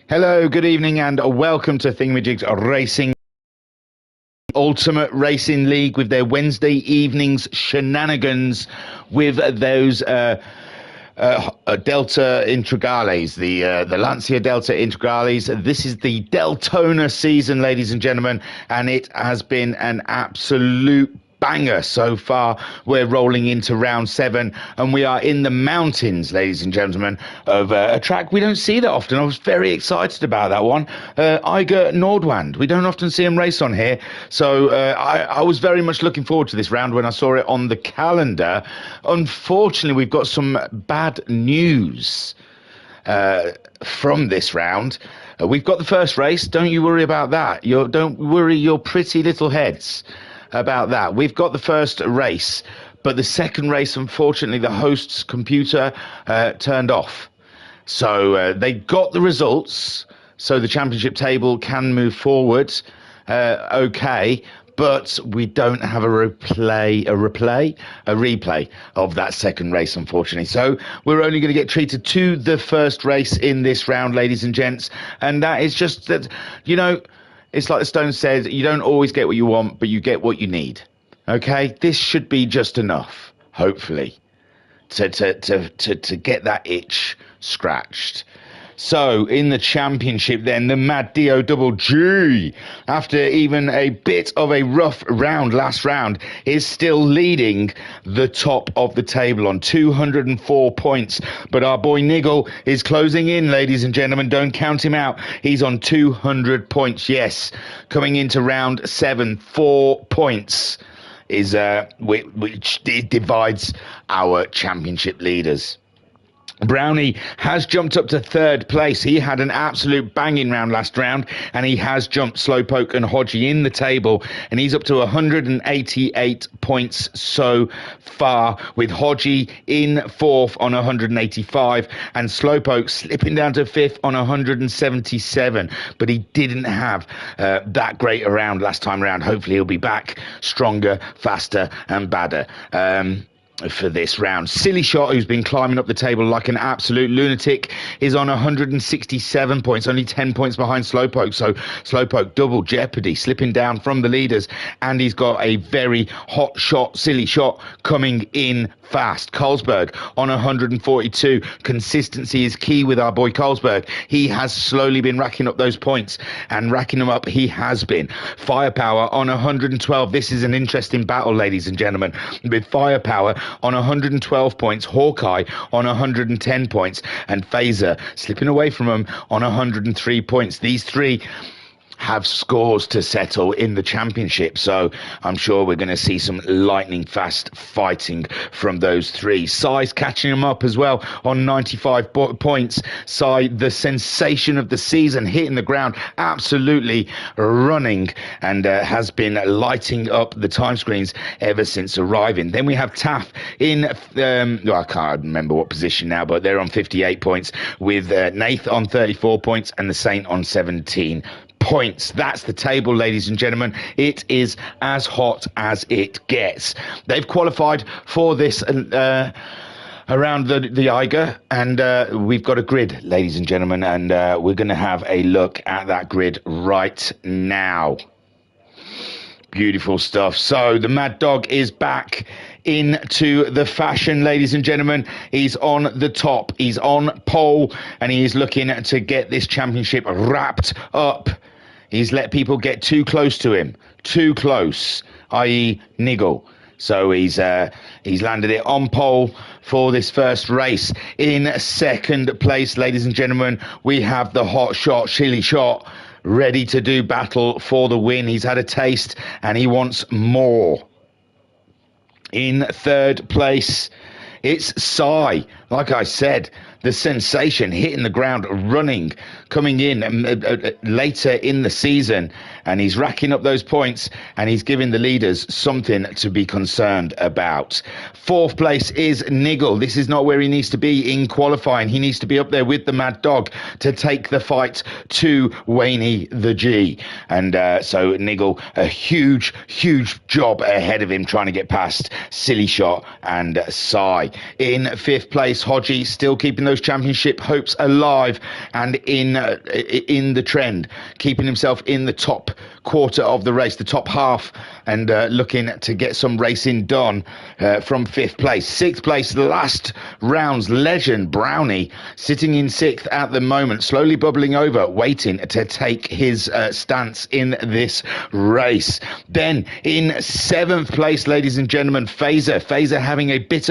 Hello, good evening, and welcome to Thingamajigs Racing Ultimate Racing League with their Wednesday evenings shenanigans with those Delta Integrales, the Lancia Delta Integrales. This is the Deltona season, ladies and gentlemen, and it has been an absolute banger so far. We're rolling into round 7 and we are in the mountains, ladies and gentlemen, of a track we don't see that often. I was very excited about that one. Eiger Nordwand. We don't often see him race on here, so I was very much looking forward to this round when I saw it on the calendar. Unfortunately, we've got some bad news from this round. We've got the first race. Don't you worry about that. Don't worry your pretty little heads about that. We've got the first race, but the second race, unfortunately, the host's computer turned off. So they got the results, so the championship table can move forward. Okay, but we don't have a replay of that second race, unfortunately. So we're only going to get treated to the first race in this round, ladies and gents. And that is just that, you know, it's like the Stone said, you don't always get what you want, but you get what you need. Okay? This should be just enough, hopefully, to get that itch scratched. So, in the championship then, the Mad Dio Double G, after even a bit of a rough round last round, is still leading the top of the table on 204 points. But our boy Niggle is closing in, ladies and gentlemen. Don't count him out. He's on 200 points, yes. Coming into round 7, 4 points is which divides our championship leaders. Brownie has jumped up to third place. He had an absolute banging round last round, and he has jumped Slowpoke and Hodgie in the table, and he's up to 188 points so far, with Hodgie in fourth on 185 and Slowpoke slipping down to fifth on 177. But he didn't have that great a round last time around. Hopefully he'll be back stronger, faster and badder for this round. Silly Shot, who's been climbing up the table like an absolute lunatic, is on 167 points, only 10 points behind Slowpoke. So Slowpoke double jeopardy, slipping down from the leaders, and he's got a very hot shot, Silly Shot, coming in fast. Carlsberg on 142. Consistency is key with our boy Carlsberg. He has slowly been racking up those points, and racking them up he has been. Firepower on 112. This is an interesting battle, ladies and gentlemen, with Firepower on 112 points, Hawkeye on 110 points, and Phaser slipping away from him on 103 points. These three have scores to settle in the championship, so I'm sure we're going to see some lightning fast fighting from those three. Sai's catching them up as well on 95 points. Sai, the sensation of the season, hitting the ground, absolutely running, and has been lighting up the time screens ever since arriving. Then we have Taff in I can't remember what position now, but they're on 58 points, with Nath on 34 points and the Saint on 17 points. That's the table, ladies and gentlemen. It is as hot as it gets. They've qualified for this around the Eiger, and we've got a grid, ladies and gentlemen, and we're going to have a look at that grid right now. Beautiful stuff. So the Mad Dog is back into the fashion, ladies and gentlemen. He's on the top. He's on pole, and he is looking to get this championship wrapped up. He's let people get too close to him. Too close, i.e. Niggle. So he's landed it on pole for this first race. In second place, ladies and gentlemen, we have the hot shot, Silly Shot, ready to do battle for the win. He's had a taste and he wants more. In third place, it's Sai. Like I said, the sensation, hitting the ground running, coming in later in the season, and he's racking up those points, and he's giving the leaders something to be concerned about. Fourth place is Niggle. This is not where he needs to be in qualifying. He needs to be up there with the Mad Dog to take the fight to Wayne the G. And so Niggle, a huge job ahead of him, trying to get past Silly Shot and Sai. In fifth place, Hodgie, still keeping those those championship hopes alive and in the trend, keeping himself in the top quarter of the race, the top half, and looking to get some racing done from 5th place. 6th place, the last round's legend, Brownie, sitting in 6th at the moment, slowly bubbling over, waiting to take his stance in this race. Then in 7th place, ladies and gentlemen, Fazer having a bit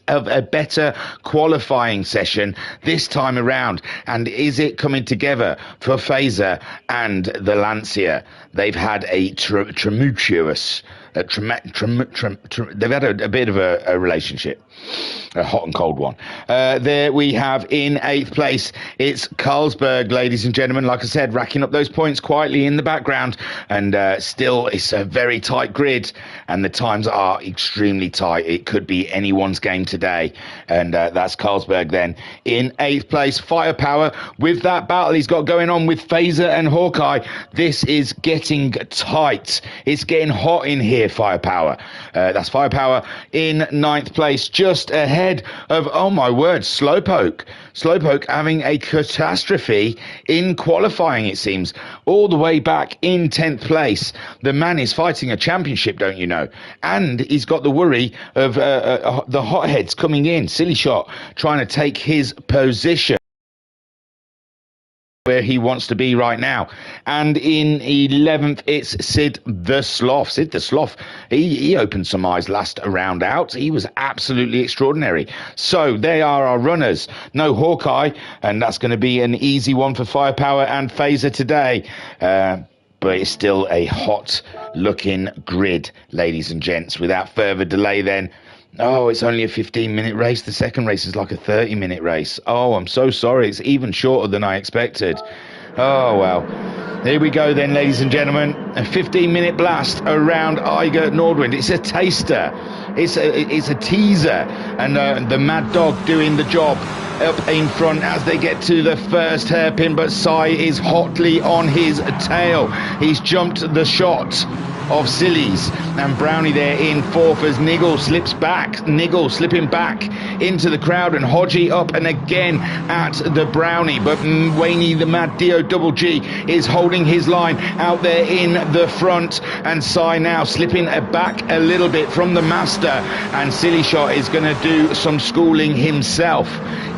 of a better qualifying session this time around. And is it coming together for Fazer and the Lancia? They've had a tumultuous, they've had a bit of a relationship, a hot and cold one. There we have in 8th place, it's Carlsberg, ladies and gentlemen. Like I said, racking up those points quietly in the background, and still it's a very tight grid, and the times are extremely tight. It could be anyone's game today, and that's Carlsberg then in 8th place. Firepower, with that battle he's got going on with Fazer and Hawkeye, this is getting tight. It's getting hot in here, Firepower. That's Firepower in 9th place, just ahead of, oh my word, Slowpoke. Slowpoke having a catastrophe in qualifying, it seems, all the way back in 10th place. The man is fighting a championship, don't you know? And he's got the worry of the hotheads coming in. Silly Shot trying to take his position where he wants to be right now. And in 11th, it's Sid the Sloth. Sid the Sloth, he opened some eyes last round out. He was absolutely extraordinary. So they are our runners. No Hawkeye, and that's going to be an easy one for Firepower and Fazer today. But it's still a hot looking grid, ladies and gents. Without further delay then, oh, it's only a 15-minute race. The second race is like a 30-minute race. Oh, I'm so sorry. It's even shorter than I expected. Oh, well. Here we go then, ladies and gentlemen. A 15-minute blast around Eiger Nordwind. It's a taster. It's a teaser. And the Mad Dog doing the job up in front as they get to the first hairpin. But Sai is hotly on his tail. He's jumped the shot of Sillies, and Brownie there in 4th as Niggle slips back. Niggle slipping back into the crowd, and Hodgie up and again at the Brownie, but Wayne the Mad Dio Double G is holding his line out there in the front, and Sai now slipping back a little bit from the master, and Silly Shot is going to do some schooling himself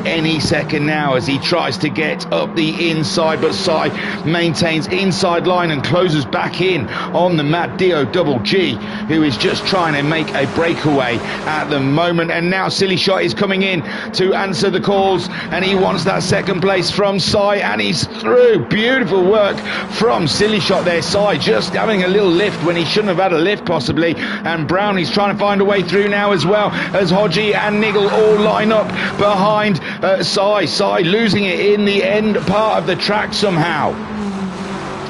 any second now as he tries to get up the inside, but Sai maintains inside line and closes back in on the Mad Dio Double G, who is just trying to make a breakaway at the moment. And now Silly Shot is coming in to answer the calls, and he wants that second place from Sai, and he's through. Beautiful work from Silly Shot there. Sai just having a little lift when he shouldn't have had a lift possibly, and Brownie's trying to find a way through now as well as Hodgie and Niggle all line up behind Sai losing it in the end part of the track somehow.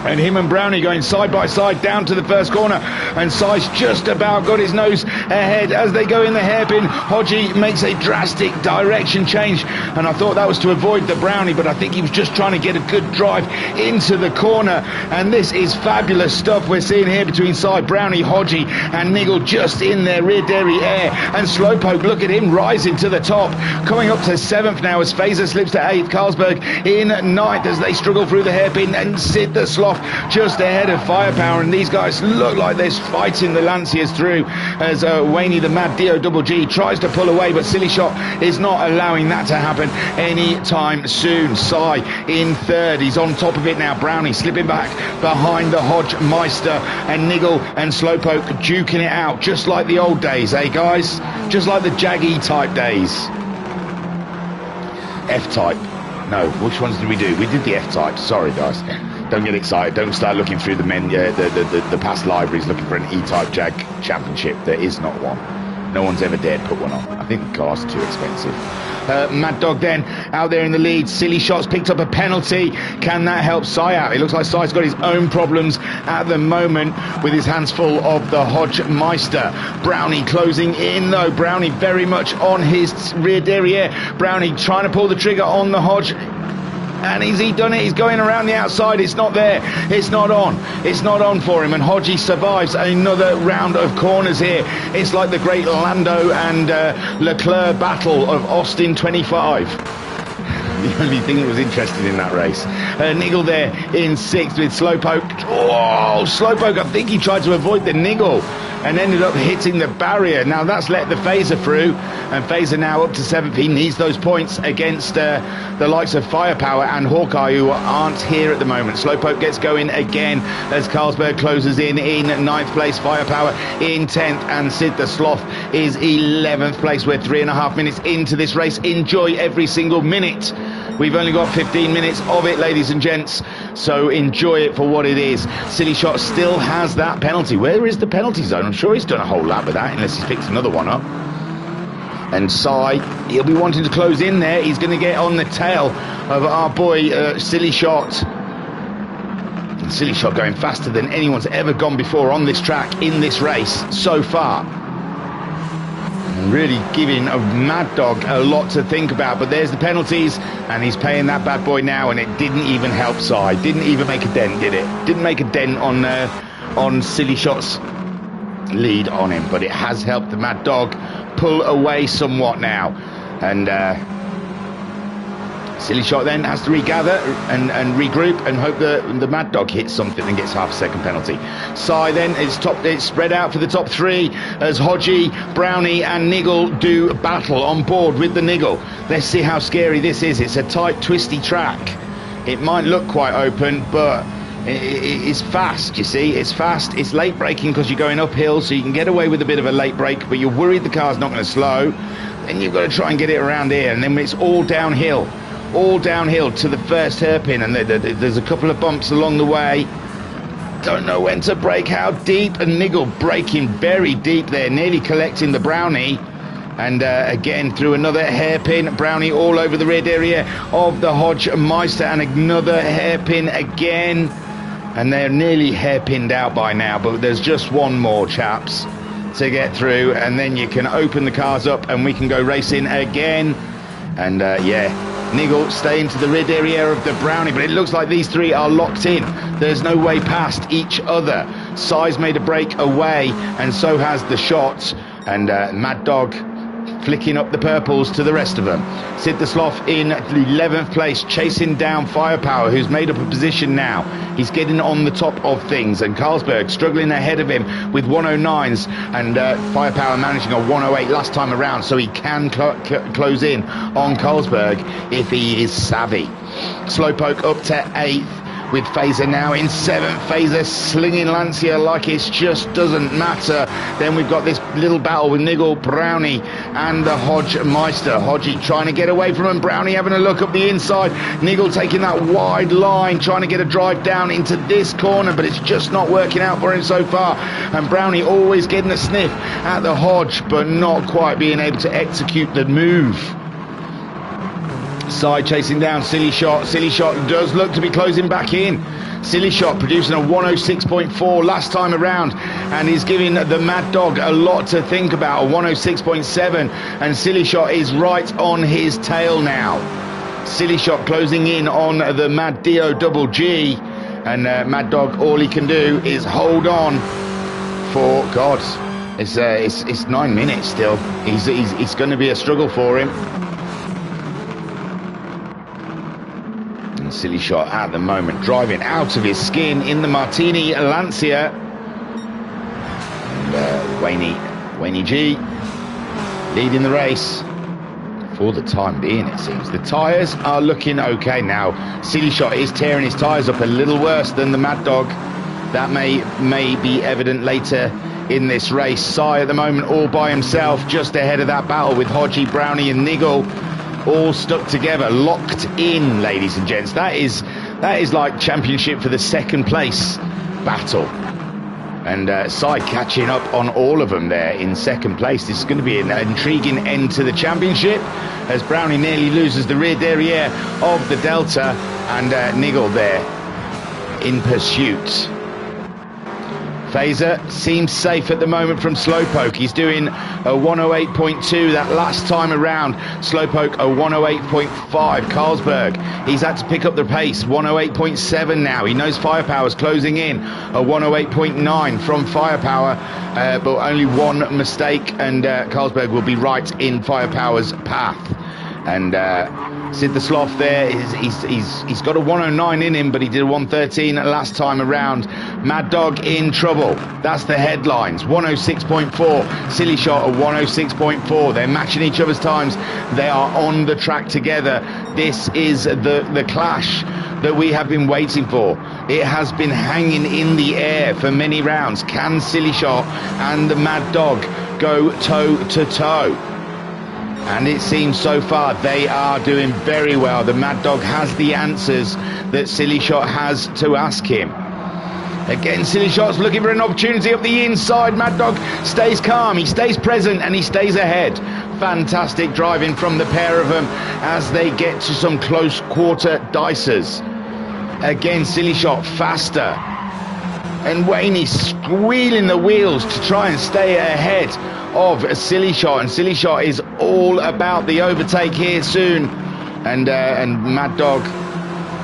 And him and Brownie going side by side down to the first corner, and Sai's just about got his nose ahead as they go in the hairpin. Hodgie makes a drastic direction change, and I thought that was to avoid the Brownie, but I think he was just trying to get a good drive into the corner. And this is fabulous stuff we're seeing here between Sai, Brownie, Hodgie and Niggle just in their rear dairy air. And Slowpoke, look at him rising to the top, coming up to 7th now as Fazer slips to 8th. Carlsberg in 9th as they struggle through the hairpin, and Sid the Sloth just ahead of Firepower, and these guys look like they're fighting the Lanciers through as Wayne the Mad Dio Double G tries to pull away, but Silly Shot is not allowing that to happen anytime soon. Sai in 3rd, he's on top of it now. Brownie slipping back behind the Hodge Meister, and Niggle and Slowpoke duking it out just like the old days, eh guys? Just like the Jaggy type days. F-type. No, which ones did we do? We did the F-type. Sorry guys. Don't get excited. Don't start looking through the past libraries looking for an E-Type Jag Championship. There is not one. No one's ever dared put one on. I think the cars are too expensive. Mad Dog then out there in the lead. Silly Shots picked up a penalty. Can that help Sai out? It looks like Sai's got his own problems at the moment with his hands full of the Hodge Meister. Brownie closing in though. Brownie very much on his rear derriere. Brownie trying to pull the trigger on the Hodge. And has he done it? He's going around the outside. It's not there. It's not on. It's not on for him. And Hodgie survives another round of corners here. It's like the great Lando and Leclerc battle of Austin 25. the only thing that was interesting in that race. Niggle there in 6th with Slowpoke. Oh, Slowpoke, I think he tried to avoid the niggle and ended up hitting the barrier. Now that's let the Phaser through, and Phaser now up to 7th. He needs those points against the likes of Firepower and Hawkeye, who aren't here at the moment. Slowpoke gets going again as Carlsberg closes in 9th place. Firepower in 10th, and Sid the Sloth is 11th place. We're 3.5 minutes into this race. Enjoy every single minute. We've only got 15 minutes of it, ladies and gents, so enjoy it for what it is. Silly Shot still has that penalty. Where is the penalty zone? I'm sure he's done a whole lap with that, unless he's picked another one up. And Sai, he'll be wanting to close in there. He's going to get on the tail of our boy Silly Shot. And Silly Shot going faster than anyone's ever gone before on this track in this race so far. And really giving a Mad Dog a lot to think about. But there's the penalties, and he's paying that bad boy now, and it didn't even help Sai. Didn't even make a dent, did it? Didn't make a dent on Silly Shot's lead on him, but it has helped the Mad Dog pull away somewhat now. And Silly Shot then has to regather and regroup and hope the Mad Dog hits something and gets half a second penalty. Sai then it's spread out for the top 3 as Hodgie, Brownie and Niggle do battle on board with the Niggle. Let's see how scary this is. It's a tight, twisty track. It might look quite open, but it's fast, you see. It's fast. It's late braking because you're going uphill, so you can get away with a bit of a late brake, but you're worried the car's not going to slow. Then you've got to try and get it around here, and then it's all downhill to the first hairpin, and there's a couple of bumps along the way. Don't know when to brake, how deep, and Niggle braking very deep there, nearly collecting the Brownie. And again through another hairpin, Brownie all over the rear area of the Hodge Meister, and another hairpin again. And they're nearly hairpinned out by now, but there's just one more, chaps, to get through, and then you can open the cars up and we can go racing again. And yeah, Niggle staying to the rear area of the Brownie, but it looks like these 3 are locked in. There's no way past each other. Sai's made a break away, and so has the Shot, and Mad Dog flicking up the purples to the rest of them. Sid the Sloth in 11th place, chasing down Firepower, who's made up a position now. He's getting on the top of things, and Carlsberg struggling ahead of him with 109s, and Firepower managing a 108 last time around, so he can close in on Carlsberg if he is savvy. Slowpoke up to 8th, with Phaser now in 7th. Phaser slinging Lancia like it just doesn't matter. Then we've got this little battle with Niggle, Brownie and the Hodge Meister. Hodgie trying to get away from him, Brownie having a look up the inside, Niggle taking that wide line, trying to get a drive down into this corner, but it's just not working out for him so far. And Brownie always getting a sniff at the Hodge, but not quite being able to execute the move. Sai chasing down Silly Shot. Silly Shot does look to be closing back in. Silly Shot producing a 106.4 last time around, and he's giving the Mad Dog a lot to think about, a 106.7, and Silly Shot is right on his tail now. Silly Shot closing in on the Mad Dio Double G, and Mad Dog, all he can do is hold on for, God, it's 9 minutes still. It's going to be a struggle for him. Silly Shot at the moment driving out of his skin in the Martini Lancia. And Wayne G leading the race for the time being, it seems. The tyres are looking okay now. Silly Shot is tearing his tyres up a little worse than the Mad Dog. That may be evident later in this race. Sai at the moment all by himself, just ahead of that battle with Hodgie, Brownie and Niggle. All stuck together, locked in, ladies and gents. That is like championship for the second place battle. And Sai catching up on all of them there in second place. This is going to be an intriguing end to the championship, as Brownie nearly loses the rear derriere of the Delta, and Niggle there in pursuit. Phaser seems safe at the moment from Slowpoke. He's doing a 108.2 that last time around. Slowpoke a 108.5. Carlsberg, he's had to pick up the pace, 108.7 now. He knows Firepower's closing in, a 108.9 from Firepower, but only one mistake, and Carlsberg will be right in Firepower's path. And Sid the Sloth there, he's got a 109 in him, but he did a 113 last time around. Mad Dog in trouble. That's the headlines. 106.4. Silly Shot at 106.4. They're matching each other's times. They are on the track together. This is the clash that we have been waiting for. It has been hanging in the air for many rounds. Can Silly Shot and the Mad Dog go toe to toe? And it seems so far they are doing very well. The Mad Dog has the answers that Silly Shot has to ask him. Again, Silly Shot's looking for an opportunity up the inside. Mad Dog stays calm, he stays present, and he stays ahead. Fantastic driving from the pair of them as they get to some close quarter dicers. Again, Silly Shot faster. And Wayne squealing the wheels to try and stay ahead of Silly Shot. And Silly Shot is all about the overtake here soon. And Mad Dog,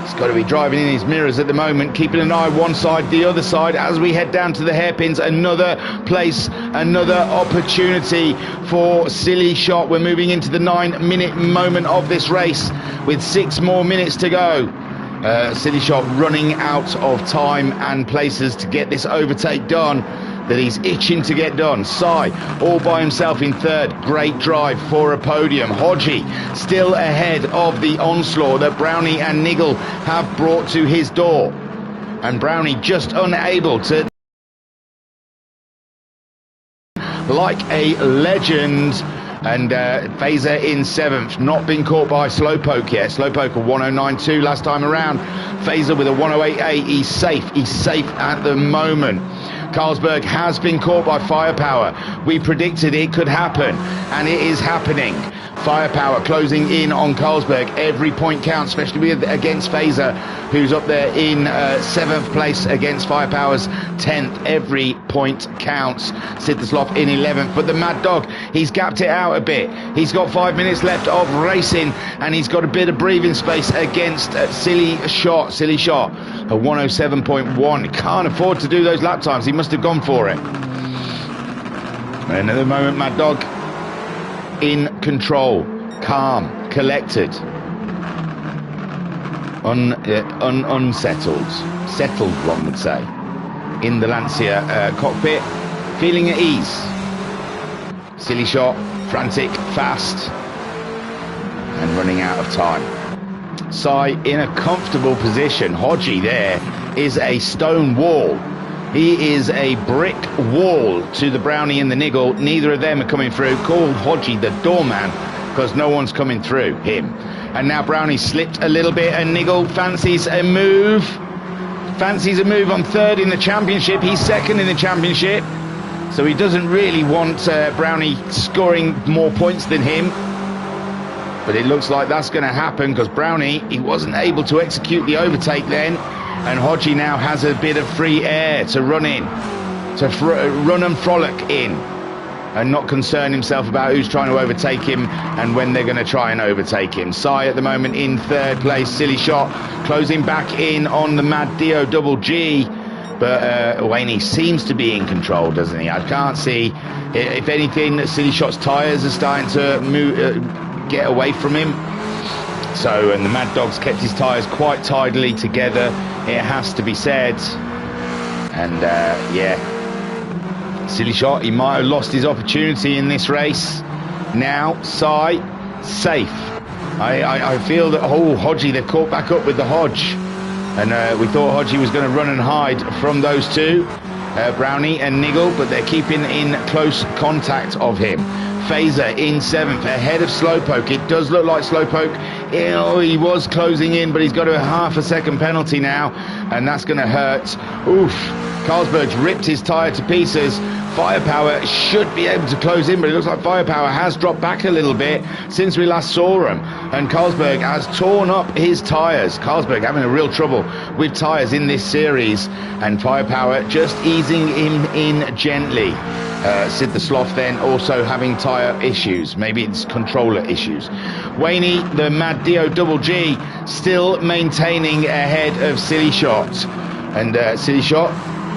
he's got to be driving in his mirrors at the moment, keeping an eye one side, the other side, as we head down to the hairpins. Another place, another opportunity for Silly Shot. We're moving into the 9-minute moment of this race with 6 more minutes to go. Silly Shot running out of time and places to get this overtake done that he's itching to get done. Sai all by himself in third. Great drive for a podium. Hodgie still ahead of the onslaught that Brownie and Niggle have brought to his door. And Brownie just unable to, like a legend. And Phaser in 7th, not been caught by Slowpoke yet. Slowpoke a 109.2 last time around. Phaser with a 108.8. He's safe at the moment. Carlsberg has been caught by Firepower. We predicted it could happen, and it is happening. Firepower closing in on Carlsberg. Every point counts, especially against Phaser, who's up there in 7th place against Firepower's 10th. Every point counts. Sid the Sloth in 11th, but the Mad Dog, he's gapped it out a bit. He's got 5 minutes left of racing, and he's got a bit of breathing space against Silly Shot. Silly Shot, a 107.1. Can't afford to do those lap times. He must have gone for it. And at the moment, Mad Dog in control, calm, collected, unsettled, settled, one would say, in the Lancia cockpit, feeling at ease. Silly Shot, frantic, fast, and running out of time. Sai in a comfortable position. Hodgie there is a stone wall. He is a brick wall to the Brownie and the Niggle. Neither of them are coming through. Call Hodgie the doorman because no one's coming through him. And now Brownie slipped a little bit, and Niggle fancies a move. Fancies a move on third in the championship. He's second in the championship. So he doesn't really want Brownie scoring more points than him. But it looks like that's going to happen because Brownie, he wasn't able to execute the overtake then. And Hodgie now has a bit of free air to run in, to run and frolic in, and not concern himself about who's trying to overtake him and when they're going to try and overtake him. Sai at the moment in third place. Silly Shot closing back in on the Mad Dio Double G. But Wayne seems to be in control, doesn't he? I can't see. If anything, Silly Shot's tyres are starting to move, get away from him. So, and the Mad Dog's kept his tyres quite tidily together, it has to be said. And yeah, Silly Shot, he might have lost his opportunity in this race. Now, Sai, safe. I feel that, Hodgie, they've caught back up with the Hodge. And we thought Hodgie was going to run and hide from those two, Brownie and Niggle, but they're keeping in close contact of him. Phaser in 7th, ahead of Slowpoke. It does look like Slowpoke, he was closing in, but he's got a half a second penalty now, and that's going to hurt. Oof. Carlsberg's ripped his tyre to pieces. Firepower should be able to close in, but it looks like Firepower has dropped back a little bit since we last saw him. And Carlsberg has torn up his tyres. Carlsberg having a real trouble with tyres in this series. And Firepower just easing him in gently. Sid the Sloth then also having tyre issues. Maybe it's controller issues. Wayne, the Mad Dio Double G, still maintaining ahead of Silly Shot. And Silly Shot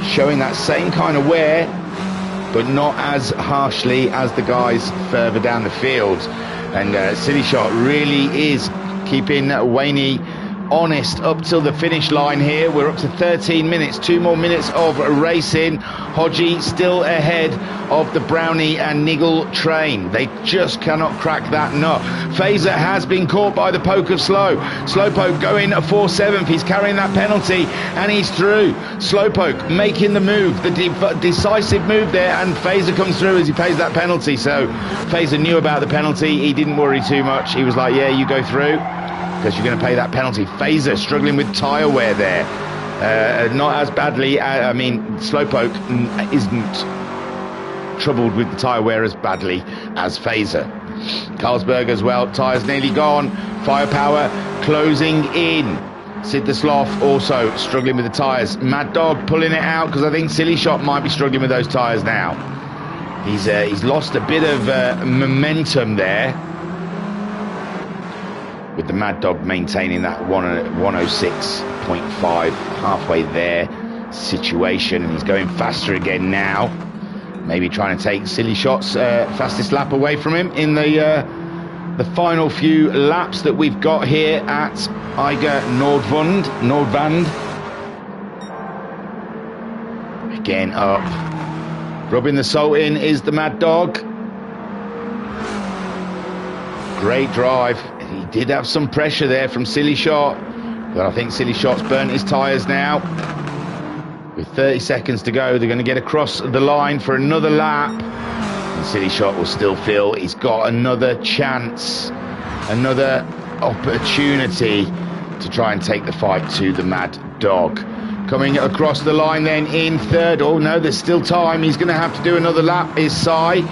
showing that same kind of wear, but not as harshly as the guys further down the field. And Silly Shot really is keeping Waney honest up till the finish line here. We're up to 13 minutes, 2 more minutes of racing. Hodgie still ahead of the Brownie and Niggle train. They just cannot crack that nut. Fazer has been caught by the poke of Slow. Slowpoke going 4/7. He's carrying that penalty and he's through. Slowpoke making the move, the decisive move there, and Fazer comes through as he pays that penalty. So Fazer knew about the penalty. He didn't worry too much. He was like, yeah, you go through, because you're going to pay that penalty. Fazer struggling with tyre wear there. Not as badly. I mean, Slowpoke isn't troubled with the tyre wear as badly as Fazer. Carlsberg as well. Tyres nearly gone. Firepower closing in. Sid the Sloth also struggling with the tyres. Mad Dog pulling it out, because I think Silly Shot might be struggling with those tyres now. He's lost a bit of momentum there, with the Mad Dog maintaining that 106.5 halfway there situation, and he's going faster again now, maybe trying to take Silly Shot's fastest lap away from him in the final few laps that we've got here at Eiger Nordvand. Again up, rubbing the salt in is the Mad Dog. Great drive. He did have some pressure there from Silly Shot, but I think Silly Shot's burnt his tyres now. With 30 seconds to go, they're going to get across the line for another lap, and Silly Shot will still feel he's got another chance, another opportunity to try and take the fight to the Mad Dog. Coming across the line then in third. Oh no, there's still time. He's going to have to do another lap, is Sai.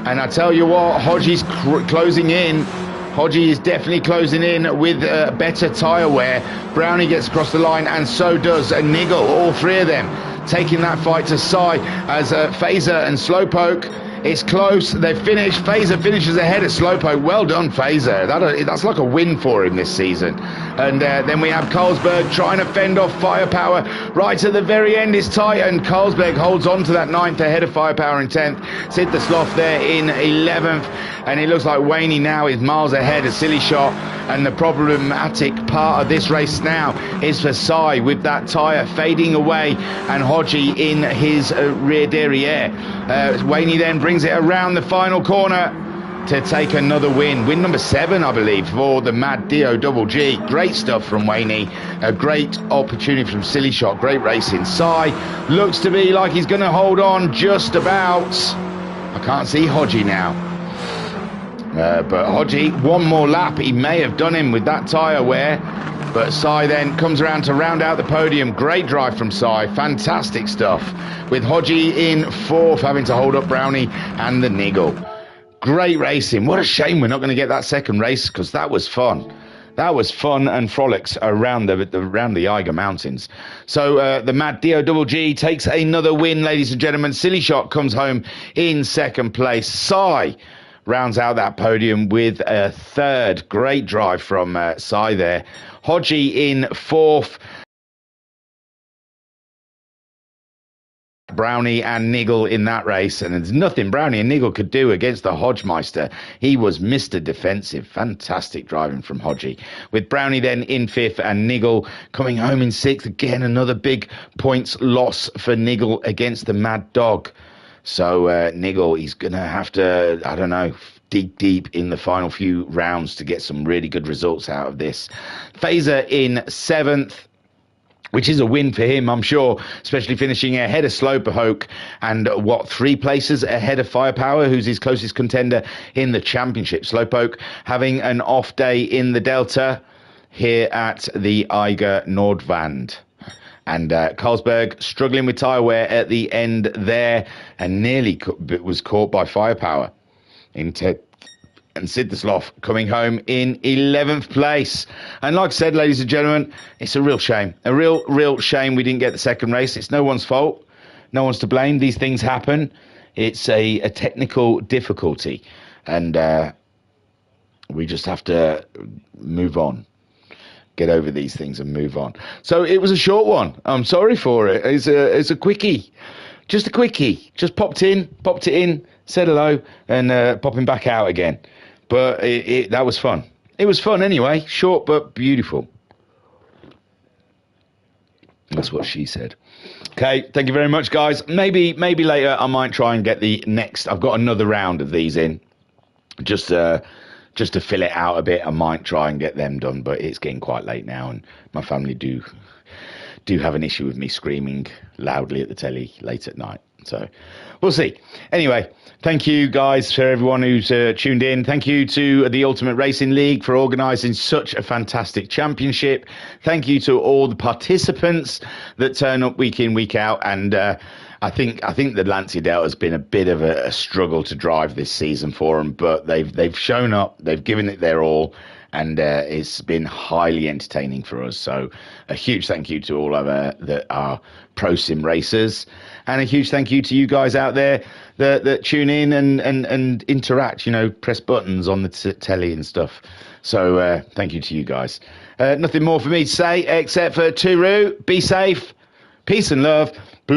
And I tell you what, Hodgie's closing in. Hodgie is definitely closing in with better tyre wear. Brownie gets across the line, and so does Niggle. All three of them taking that fight to Sai as Fazer and Slowpoke. It's close. They've finished. Fazer finishes ahead of Slowpoke. Well done, Fazer. That's like a win for him this season. And then we have Carlsberg trying to fend off Firepower. Right at the very end, it's tight, and Carlsberg holds on to that 9th ahead of Firepower in 10th. Sid the Sloth there in 11th. And it looks like Waney now is miles ahead of Silly Shot. And the problematic part of this race now is for Sai, with that tyre fading away and Hodgie in his rear derriere. Waney then brings it around the final corner to take another win. Win number 7, I believe, for the Mad DOGG. Great stuff from Waney. A great opportunity from Silly Shot. Great racing. Sai looks to be like he's going to hold on just about. I can't see Hodgie now. But Hodgie, one more lap, he may have done him with that tyre wear. But Sai then comes around to round out the podium. Great drive from Sai. Fantastic stuff. With Hodgie in 4th, having to hold up Brownie and the Niggle. Great racing. What a shame we're not going to get that second race, because that was fun. That was fun and frolics around the Eiger Mountains. So the Mad DOGG takes another win, ladies and gentlemen. Silly Shot comes home in 2nd place. Sai rounds out that podium with a 3rd. Great drive from Sai there. Hodgie in 4th. Brownie and Niggle in that race, and there's nothing Brownie and Niggle could do against the Hodgemeister. He was Mr. Defensive. Fantastic driving from Hodgie. With Brownie then in 5th and Niggle coming home in 6th. Again, another big points loss for Niggle against the Mad Dog. So Niggle, he's going to have to, I don't know, dig deep in the final few rounds to get some really good results out of this. Fazer in 7th, which is a win for him, I'm sure, especially finishing ahead of Slowpoke and 3 places ahead of Firepower, who's his closest contender in the championship. Slowpoke having an off day in the Delta here at the Eiger Nordvand. And Carlsberg struggling with tyre wear at the end there, and nearly was caught by Firepower. And Sid the Sloth coming home in 11th place. And like I said, ladies and gentlemen, it's a real shame. A real shame we didn't get the second race. It's no one's fault. No one's to blame. These things happen. It's a technical difficulty. And we just have to move on. Get over these things and move on. So it was a short one. I'm sorry for it. It's a quickie. Just a quickie. Just popped it in, said hello, and popping back out again. But that was fun. It was fun anyway. Short but beautiful. That's what she said. Okay, thank you very much, guys. Maybe later I might try and get the next. I've got another round of these in, just to fill it out a bit. I might try and get them done, but it's getting quite late now, and my family do have an issue with me screaming loudly at the telly late at night. So we'll see. Anyway, thank you guys for everyone who's tuned in. Thank you to the Ultimate Racing League for organising such a fantastic championship. Thank you to all the participants that turn up week in, week out. And I think the Lancia Delta has been a bit of a struggle to drive this season for them, but they've shown up, they've given it their all, and it's been highly entertaining for us. So a huge thank you to all of our pro sim racers, and a huge thank you to you guys out there that tune in and interact, press buttons on the telly and stuff. So thank you to you guys. Nothing more for me to say except for Turu, be safe, peace and love. Peace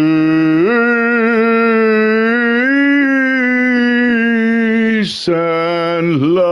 and love.